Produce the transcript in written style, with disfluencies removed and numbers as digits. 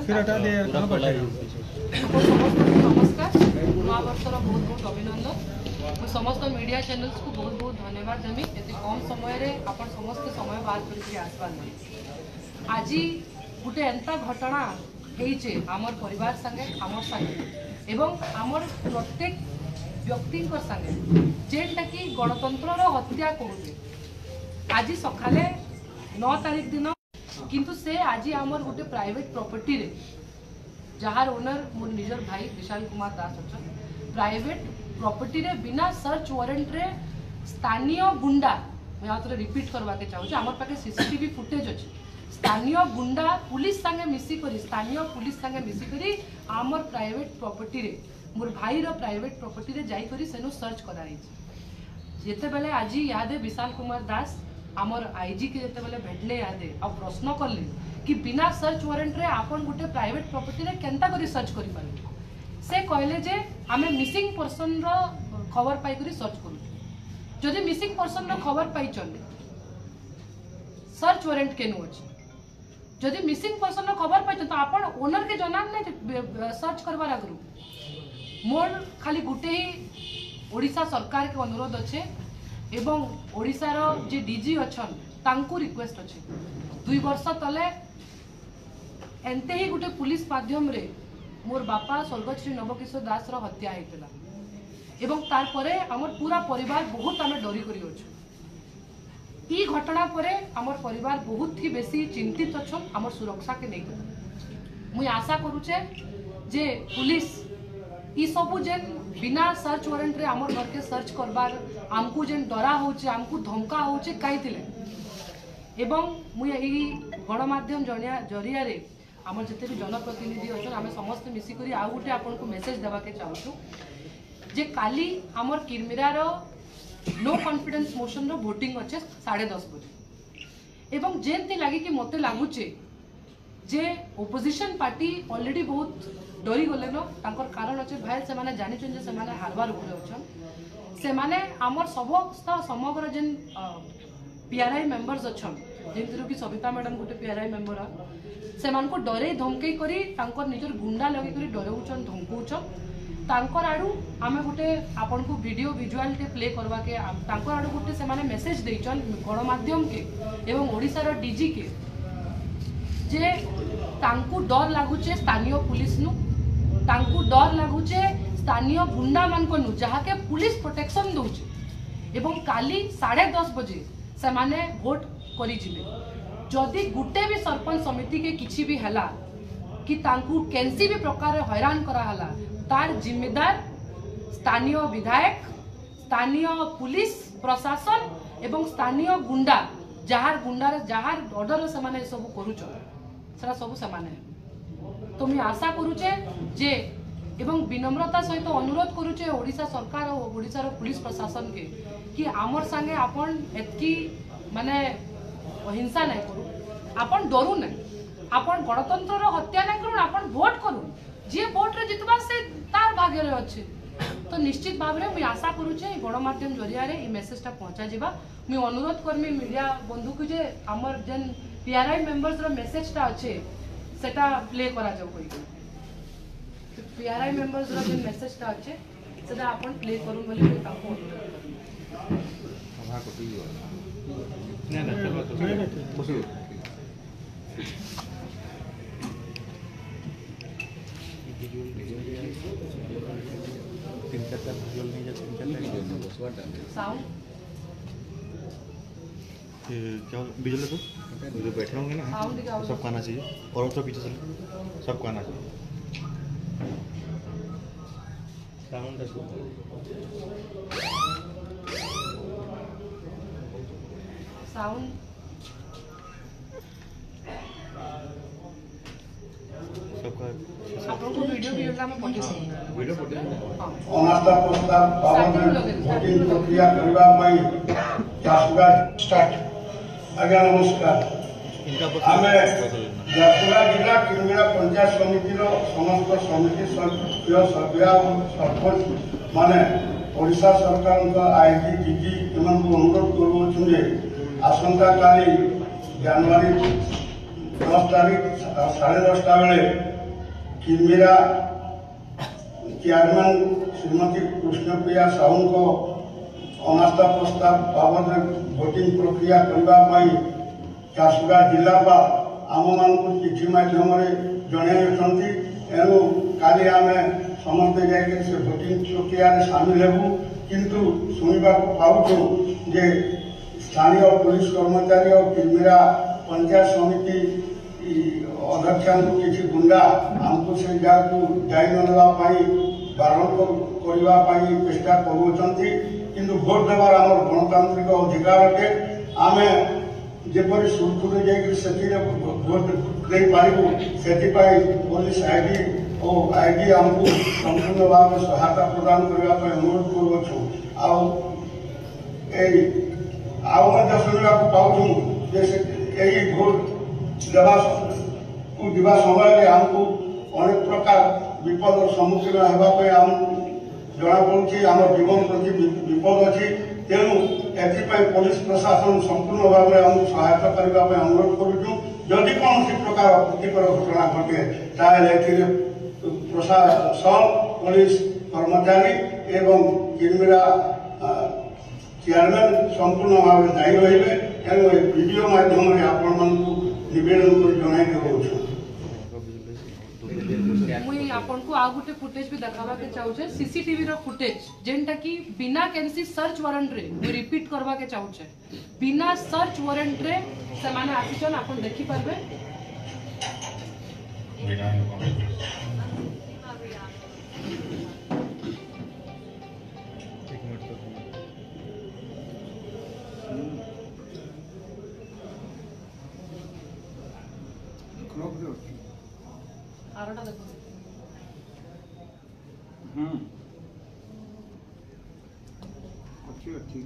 नमस्कार नवा वर्षर बहुत बहुत अभिनंदन मुझे समस्त मीडिया चैनल्स को बहुत बहुत धन्यवाद देमी ये कम समय रे आपण समस्त समय बाहर करके आसबार आज गोटे एंता घटना होइछे आमर परिवार संगे आमर संगे एवं आमर प्रत्येक व्यक्ति संगे जेनटा कि गणतंत्र हत्या करुचे आज सकाले 9 तारीख दिन किंतु से आज आमर गोटे प्राइवेट प्रॉपर्टी रे जहार ओनर मोर निजर भाई विशाल कुमार दास अच्छा प्राइवेट प्रॉपर्टी रे बिना सर्च वारंट रे स्थानीय गुंडा मैं आउथरे रिपीट करवा के चाहूँ आमर पाखे सीसीटीवी फुटेज अच्छे स्थानीय गुंडा पुलिस संगे मिसिकरी स्थानीय पुलिस संगे मिसिकरी आमर प्राइवेट प्रॉपर्टी रे मोर भाई रो प्राइवेट प्रॉपर्टी रे जाई करी सेनु सर्च कराई जेते बेले आज याद है विशाल कुमार दास आमर आईजी के जेते बेले भेटले याद आ प्रश्न करले कि बिना सर्च वारंट रे आपन गोटे प्राइवेट प्रॉपर्टी रे केनता करी सर्च करि पारे से कहले जे आमे मिसिंग पर्सन रो खबर पाई करी सर्च करू जदि मिसिंग पर्सन रो खबर पाई चले सर्च वारंट केनु अछि जदि मिसिंग पर्सन रो खबर पाई तो आपन ओनर के जनाब नै सर्च करबार आगु मोर खाली गुटे ही ओडिशा सरकार के अनुरोध अच्छे एवं ओडिशा रो जे डीजी अच्छन तांको रिक्वेस्ट अच्छे 2 वर्ष तले एंते ही गोटे पुलिस माध्यम रे मोर बापा स्वर्गत श्री नवकिशोर दास रो हत्या हेतला एवं तार परे हमर पूरा परिवार बहुत आमे डरी करी अछि ई घटना परे हमर परिवार बहुत ही बेसी चिंतित अछन हमर सुरक्षा के नै मुई आशा करूचे जे पुलिस ई सबु जेन बिना सर्च वारंट रे हमर घर के सर्च करबार हमकु जेन डरा होचे हमकु धमका होचे काइतिले एवं मुई एही गणमाध्यम जरिया रे आमर जते भी जनप्रतिनिधि अछन आमे समस्त मिसी करी आ गुटे आपन को मेसेज देबा के चाहू जे काली आमर किरमिरा रो नो कॉन्फिडेंस मोशन रो वोटिंग अच्छे 10:30 बजे एवं जेनती लागी कि मते लागुचे जे ओपोजिशन पार्टी ऑलरेडी बहुत डरी गले न तांकर कारण अच्छे भाई से माने जानि छन जे से माने हारबार उपरे अछन से माने आमर समस्त समग्र जेन पीआरआई मेंबर्स अछन जेंतिरो कि सविता मैडम गोटे पीआरआई मेंबर से मान को डरे धमकई करी तांकर निजर गुंडा लगे करी डराउछन धमकाउछन तांकर आडू आमे गोटे आपन को वीडियो विजुअल टे प्ले करवा के तांकर आडू गोटे से माने मेसेज देइछन गणमाध्यम के एवं ओडिसा रो डीजी के जे तांकु डर लागुचे स्थानीय पुलिस नु तांकु डर लागुचे स्थानीय गुंडा मान को नु जहा के पुलिस प्रोटेक्शन दोचे एवं काली 10:30 बजे से माने वोट करी जिले जदि गुटे भी सरपंच समिति के किछि भी हला कि तांकु केनसी भी प्रकार हैरान करा हला तार जिम्मेदार स्थानीय विधायक स्थानीय पुलिस प्रशासन एवं स्थानीय गुंडा जहार ऑर्डर से माने सब करूछ सेरा सब समान तो मैं आशा करूचे जे एवं विनम्रता सहित अनुरोध करूचे ओडिशा सरकार और ओडिशा पुलिस प्रशासन के कि आमर संगे आपन एतकी माने हिंसा नहीं करू आपन डरू नहीं आपन गणतंत्र रो हत्या नहीं करू आपन वोट करू जे वोट रे जितबा से तार भाग्य रे अच्छे तो निश्चित भाव में मुझे आशा करूचे गणमाध्यम जरिया रे ई मेसेजटा पहुंचा जिबा मुझे अनुरोध करमी मीडिया बंधु को जे हमर जेन पीआरआई मेंबर्स रो मेसेजटा अच्छे सेटा प्ले करा जाऊ कोई पीआरआई मेंबर्स रो जेन मेसेजटा अच्छे सेटा आपन प्ले करू बोली कोई ताको आभा को दियो ना बसु साउंड क्या बिजली को जो बैठे होंगे ना सबको आना चाहिए और तो पीछे चलो सबको आना चाहिए साउंड साउंड सबका आपको वीडियो में पठे वीडियो पठे अनास्था प्रस्ताव पावन वोटिंग प्रक्रिया करबा मई जासुगा स्टार्ट आज्ञा नमस्कार आमे जासुगा जिला किरमिरा पंचायत समिति रो समस्त समिति सभ्य सभ्या सरपंच माने ओडिशा सरकार का आईजी डीजी एमन को अनुरोध करबो छुजे आसंता काली जनवरी 10 तारीख 10:30 बेले किलमिरा चेयरमैन श्रीमती कृष्णप्रिया साहू को अनास्था प्रस्ताव बाबद भोटिंग प्रक्रिया करने झारसुगुड़ा जिलापाल आम मान चिठी मध्यम जन एणु काली आम समस्ते जाकर से भोटिंग प्रक्रिया सामिल हेबू किंतु शुणा पाऊँ जे स्थानीय पुलिस कर्मचारी और किलमिरा पंचायत समिति अध्यक्षा किसी गुंडा आमको से जगह को जाई नापी बारण करने चेष्टा करूँ भोट देवार आम गणतांत्रिक अधिकार अटे आम जपरी सुरखुरे जाकर भोट दे पारू से पुलिस आईडी और आईडी आमको संपूर्ण भाव सहायता प्रदान करने अनुरोध करुच्छू शुणा पाऊँ यही भोट देवा समय आमको अनेक प्रकार विपद सम्मुखीन होगापी आम जना पड़ी आम जीवन प्रति विपद अच्छी तेणु एपाई पुलिस प्रशासन संपूर्ण भाव में आमको सहायता करने अनुरोध करुचु जदि कौन प्रकार अप्रीतिकर घटना घटे ताले प्रशासन पुलिस कर्मचारी एवं किलमिरा चेयरमैन संपूर्ण भाव दायी रही तेणु वीडियो माध्यम आपण मानू निवेदन कर जन देवछु मुई आपन को आ गुटे फुटेज भी देखाबा के चाहूछे सीसीटीवी रो फुटेज जेंटा की बिना कैंसी सर्च वारंट रे मुई रिपीट करबा के चाहूछे बिना सर्च वारंट रे से माने आसीचन आपन देखि परबे आरोटा देखो अच्छी